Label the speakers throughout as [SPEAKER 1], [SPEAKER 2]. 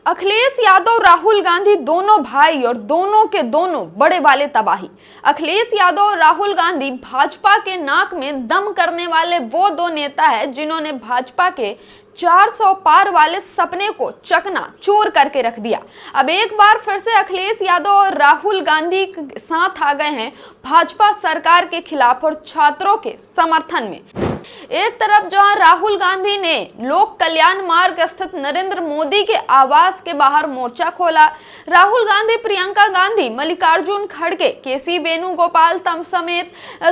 [SPEAKER 1] अखिलेश यादव राहुल गांधी दोनों भाई और दोनों के दोनों बड़े वाले तबाही। अखिलेश यादव और राहुल गांधी भाजपा के नाक में दम करने वाले वो दो नेता हैं जिन्होंने भाजपा के 400 पार वाले सपने को चकना चूर करके रख दिया। अब एक बार फिर से अखिलेश यादव और राहुल गांधी साथ आ गए हैं भाजपा सरकार के खिलाफ और छात्रों के समर्थन में। एक तरफ जहां राहुल गांधी ने लोक कल्याण मार्ग स्थित नरेंद्र मोदी के आवास के बाहर मोर्चा खोला, राहुल गांधी, प्रियंका गांधी, मल्लिकार्जुन खड़गे, केसी वेणुगोपाल समेत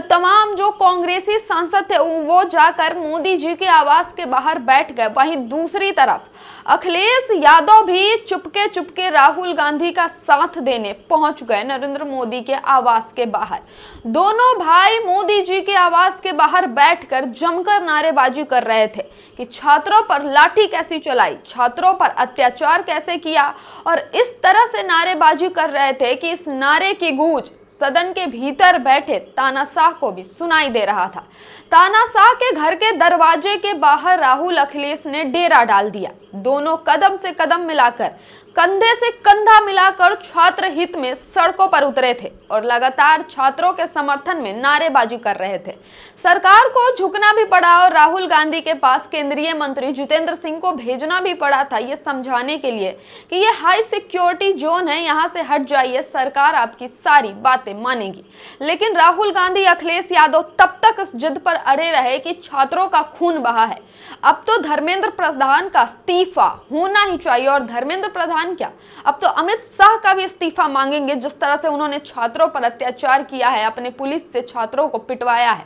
[SPEAKER 1] तमाम जो कांग्रेसी सांसद थे वो जाकर मोदी जी के आवास के बाहर बैठ गए। वहीं दूसरी तरफ अखिलेश यादव भी चुपके चुपके राहुल गांधी का साथ देने पहुंच गए नरेंद्र मोदी के आवास के बाहर। दोनों भाई मोदी जी के आवास के बाहर बैठकर जमकर नारेबाजी कर रहे थे कि छात्रों पर लाठी कैसी चलाई, छात्रों पर अत्याचार कैसे किया, और इस तरह से नारेबाजी कर रहे थे कि इस नारे की गूंज सदन के भीतर बैठे तानाशाह को भी सुनाई दे रहा था। तानाशाह के घर के दरवाजे के बाहर राहुल अखिलेश ने डेरा डाल दिया। दोनों कदम से कदम मिलाकर, कंधे से कंधा मिलाकर छात्र हित में सड़कों पर उतरे थे और लगातार छात्रों के समर्थन में नारेबाजी कर रहे थे। सरकार को झुकना भी पड़ा और राहुल गांधी के पास केंद्रीय मंत्री जितेंद्र सिंह को भेजना भी पड़ा था ये समझाने के लिए कि ये हाई सिक्योरिटी जोन है, यहाँ से हट जाइए, सरकार आपकी सारी बातें मानेगी। लेकिन राहुल गांधी, अखिलेश यादव तब तक इस जिद पर अड़े रहे कि छात्रों का खून बहा है, अब तो धर्मेंद्र प्रधान का इस्तीफा होना ही चाहिए। और धर्मेंद्र प्रधान क्या, अब तो अमित शाह का भी इस्तीफा मांगेंगे, जिस तरह से उन्होंने छात्रों पर अत्याचार किया है, अपने पुलिस से छात्रों को पिटवाया है।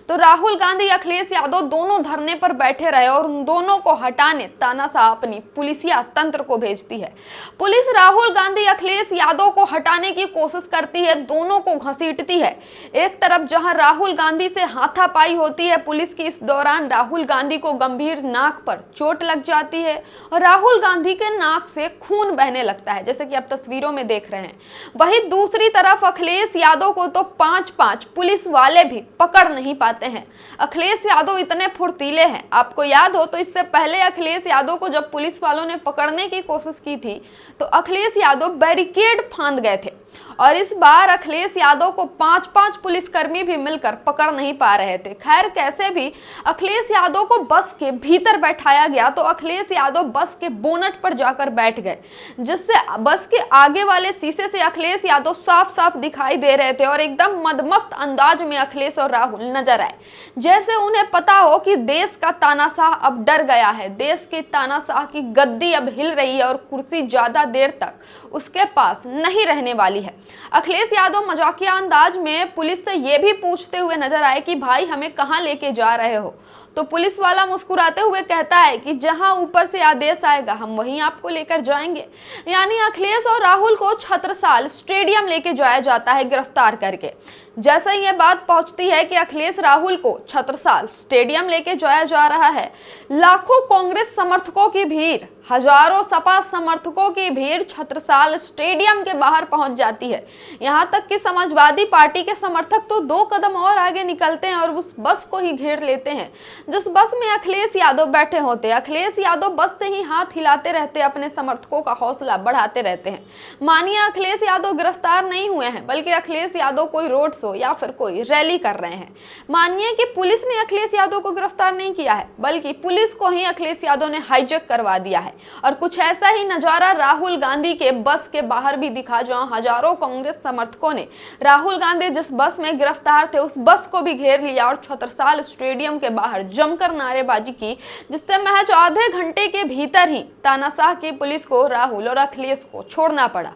[SPEAKER 1] तो राहुल गांधी, अखिलेश यादव दोनों धरने पर बैठे रहे और उन दोनों को हटाने तानाशाह अपनी पुलिसिया तंत्र को भेजती है। पुलिस राहुल गांधी, अखिलेश यादव को हटाने की कोशिश करती है, दोनों को घसीटती है। एक तरफ जहां राहुल गांधी से हाथापाई होती है पुलिस की, इस दौरान राहुल गांधी को गंभीर नाक पर चोट लग जाती है और राहुल गांधी के नाक से खून बहने लगता है, जैसे कि आप तस्वीरों में देख रहे हैं। वहीं दूसरी तरफ अखिलेश यादव को तो 5-5 पुलिस वाले भी पकड़ नहीं पाते हैं। अखिलेश यादव इतने फुर्तीले हैं, आपको याद हो तो इससे पहले अखिलेश यादव को जब पुलिस वालों ने पकड़ने की कोशिश की थी तो अखिलेश यादव बैरिकेड फांद गए थे, और इस बार अखिलेश यादव को 5-5 पुलिसकर्मी भी मिलकर पकड़ नहीं पा रहे थे। खैर, कैसे भी अखिलेश यादव को बस के भीतर बैठाया गया तो अखिलेश यादव बस के बोनट पर जाकर बैठ गए, जिससे बस के आगे वाले शीशे से अखिलेश यादव साफ साफ दिखाई दे रहे थे और एकदम मदमस्त अंदाज में अखिलेश और राहुल नजर आए, जैसे उन्हें पता हो कि देश का तानाशाह अब डर गया है, देश के तानाशाह की गद्दी अब हिल रही है और कुर्सी ज्यादा देर तक उसके पास नहीं रहने वाली है। अखिलेश यादव मजाकिया अंदाज में पुलिस से यह भी पूछते हुए नजर आए कि भाई हमें कहां लेके जा रहे हो, तो पुलिस वाला मुस्कुराते हुए कहता है कि जहां ऊपर से आदेश आएगा हम वहीं आपको लेकर जाएंगे। यानी अखिलेश और राहुल को छत्रसाल स्टेडियम लेके जाया जाता है गिरफ्तार करके। जैसे ही ये बात पहुंचती है कि अखिलेश राहुल को छत्रसाल स्टेडियम लेके जाया जा रहा है, लाखों कांग्रेस समर्थकों की भीड़, हजारों सपा समर्थकों की भीड़ छत्रसाल स्टेडियम के बाहर पहुंच जाती है। यहां तक कि समाजवादी पार्टी के समर्थक तो 2 कदम और आगे निकलते हैं और उस बस को ही घेर लेते हैं जिस बस में अखिलेश यादव बैठे होते हैं। अखिलेश यादव बस से ही हाथ हिलाते रहते, अपने समर्थकों का हौसला बढ़ाते रहते हैं। मानिए अखिलेश यादव गिरफ्तार नहीं हुए हैं, बल्कि अखिलेश यादव कोई रोड शो या फिर कोई रैली कर रहे हैं। मानिए कि पुलिस ने अखिलेश यादव को गिरफ्तार नहीं किया है, बल्कि पुलिस को ही अखिलेश यादव ने हाईजैक करवा दिया है। और कुछ ऐसा ही नजारा राहुल गांधी के बस के बाहर भी दिखा, जहां हजारों कांग्रेस समर्थकों ने राहुल गांधी जिस बस में गिरफ्तार थे उस बस को भी घेर लिया और छत्रसाल स्टेडियम के बाहर जमकर नारेबाजी की, जिससे महज आधे घंटे के भीतर ही तानाशाह की पुलिस को राहुल और अखिलेश को छोड़ना पड़ा।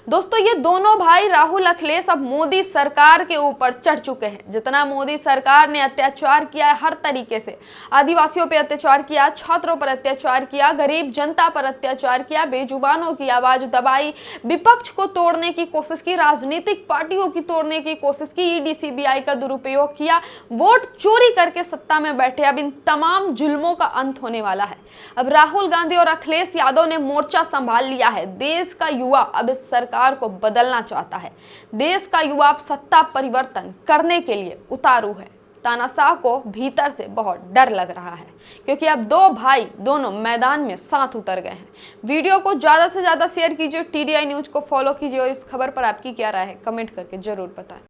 [SPEAKER 1] दोस्तों, ये दोनों भाई राहुल अखिलेश अब मोदी सरकार के ऊपर चढ़ चुके हैं। जितना मोदी सरकार ने अत्याचार किया है हर तरीके से, आदिवासियों पर अत्याचार किया, छात्रों पर अत्याचार किया, गरीब जनता पर अत्याचार किया, बेजुबानों की आवाज दबाई, विपक्ष को तोड़ने की कोशिश की, राजनीतिक पार्टियों की तोड़ने की कोशिश की, ईडी सीबीआई का दुरुपयोग किया, वोट चोरी करके सत्ता में बैठे। अब इन तमाम जुल्मों का अंत होने वाला है। अब राहुल गांधी और अखिलेश यादव ने मोर्चा संभाल लिया है। देश का युवा अब इस सरकार को बदलना चाहता है। देश का युवा अब सत्ता परिवर्तन करने के लिए उतारू है। तानाशाह को भीतर से बहुत डर लग रहा है, क्योंकि अब दो भाई दोनों मैदान में साथ उतर गए हैं। वीडियो को ज्यादा से ज्यादा शेयर कीजिए, TDI न्यूज को फॉलो कीजिए और इस खबर पर आपकी क्या राय है कमेंट करके जरूर बताएं।